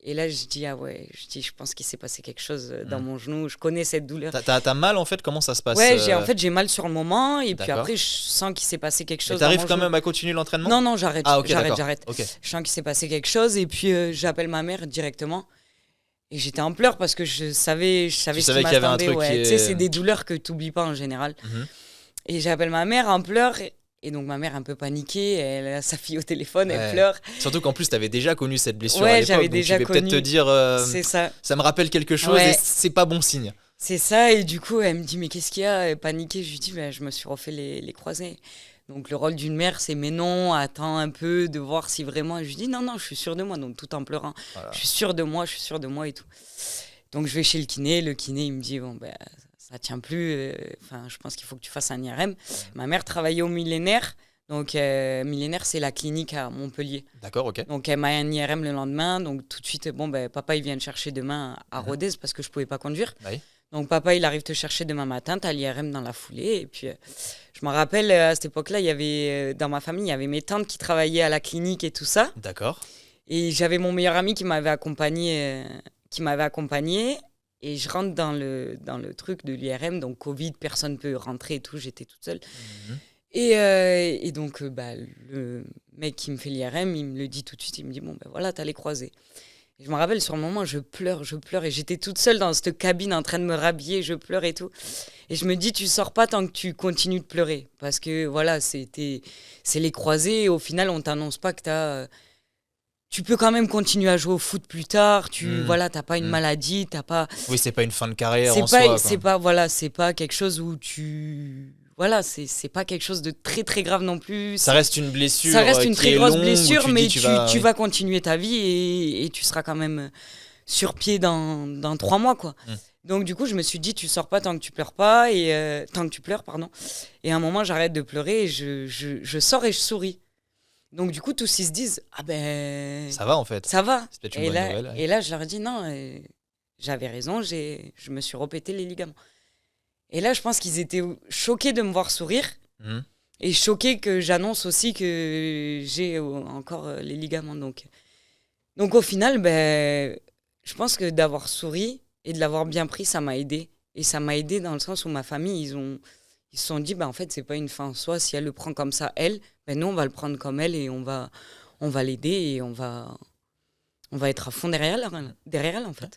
Et là, je dis, ah ouais, je pense qu'il s'est passé quelque chose dans mon genou. Je connais cette douleur. T'as mal en fait? Comment ça se passe? Ouais, j'ai mal sur le moment. Et puis D'accord. après, je sens qu'il s'est passé quelque Mais chose dans t'arrives mon quand genou. même à continuer l'entraînement? Non, non, j'arrête. Ah, ok, d'accord. J'arrête. Ok. Je sens qu'il s'est passé quelque chose. Et puis, j'appelle ma mère directement. Et j'étais en pleurs parce que je savais Tu ce savais qui qu'il y avait un m'attendait. truc Ouais. qui Tu sais, est. c'est des douleurs que tu n'oublies pas en général. Mhm. Et j'appelle ma mère en pleurs. Et donc, ma mère un peu paniquée. Elle a sa fille au téléphone, elle Ouais. pleure. Surtout qu'en plus, t'avais déjà connu cette blessure à Ouais, l'époque. j'avais Donc déjà tu vas peut-être te connu. dire, C'est ça. ça me rappelle quelque chose Ouais. et c'est pas bon signe. C'est ça. Et du coup, elle me dit, mais qu'est-ce qu'il y a? Paniquée. Je lui dis, je me suis refait les croisés. Donc, le rôle d'une mère, c'est mais non, attends un peu de voir si vraiment. Et je lui dis, non, non, je suis sûre de moi. Donc, tout en pleurant. Voilà. Je suis sûre de moi et tout. Donc, je vais chez le kiné. Le kiné, il me dit, bon, ça tient plus. Enfin, je pense qu'il faut que tu fasses un IRM. Ma mère travaillait au Millénaire. Donc, Millénaire, c'est la clinique à Montpellier. D'accord, ok. Donc, elle m'a un IRM le lendemain. Donc, tout de suite, papa, il vient te chercher demain à Rodez parce que je ne pouvais pas conduire. Oui. Donc, papa, il arrive te chercher demain matin. Tu as l'IRM dans la foulée. Et puis, je me rappelle, à cette époque-là, il y avait, dans ma famille, il y avait mes tantes qui travaillaient à la clinique et tout ça. D'accord. Et j'avais mon meilleur ami qui m'avait accompagné. Et je rentre dans le truc de l'IRM. Donc, Covid, personne ne peut rentrer et tout. J'étais toute seule. Mhm. Et donc, le mec qui me fait l'IRM, il me le dit tout de suite. Il me dit, voilà, t'as les croisés. Et je me rappelle, sur le moment, je pleure. Et j'étais toute seule dans cette cabine en train de me rhabiller. Je pleure et tout. Et je me dis, tu sors pas tant que tu continues de pleurer. Parce que, voilà, c'est les croisés. Et au final, on t'annonce pas que tu peux quand même continuer à jouer au foot plus tard. T'as pas une maladie, t'as pas... Oui, c'est pas une fin de carrière C'est en pas, soi. c'est pas, voilà, c'est pas quelque chose où tu... Voilà, c'est pas quelque chose de très très grave non plus. Ça reste une blessure. Ça reste une qui très est grosse longue, où blessure, tu mais dis, tu vas continuer ta vie et tu seras quand même sur pied dans 3 mois, quoi. Donc du coup, je me suis dit, tu sors pas tant que tu pleures pas, tant que tu pleures, pardon. Et à un moment, j'arrête de pleurer et je sors et je souris. Donc du coup, tous ils se disent, ça va en fait. Ça va. C'est peut-être une bonne nouvelle. Ouais. Et là, je leur dis, non, j'avais raison, je me suis repété les ligaments. Et là, je pense qu'ils étaient choqués de me voir sourire et choqués que j'annonce aussi que j'ai encore les ligaments. Donc au final, je pense que d'avoir souri et de l'avoir bien pris, ça m'a aidé. Et ça m'a aidé dans le sens où ma famille, ils se sont dit, en fait, c'est pas une fin en soi. Si elle le prend comme ça, nous, on va le prendre comme elle et on va l'aider et on va être à fond derrière elle, en fait.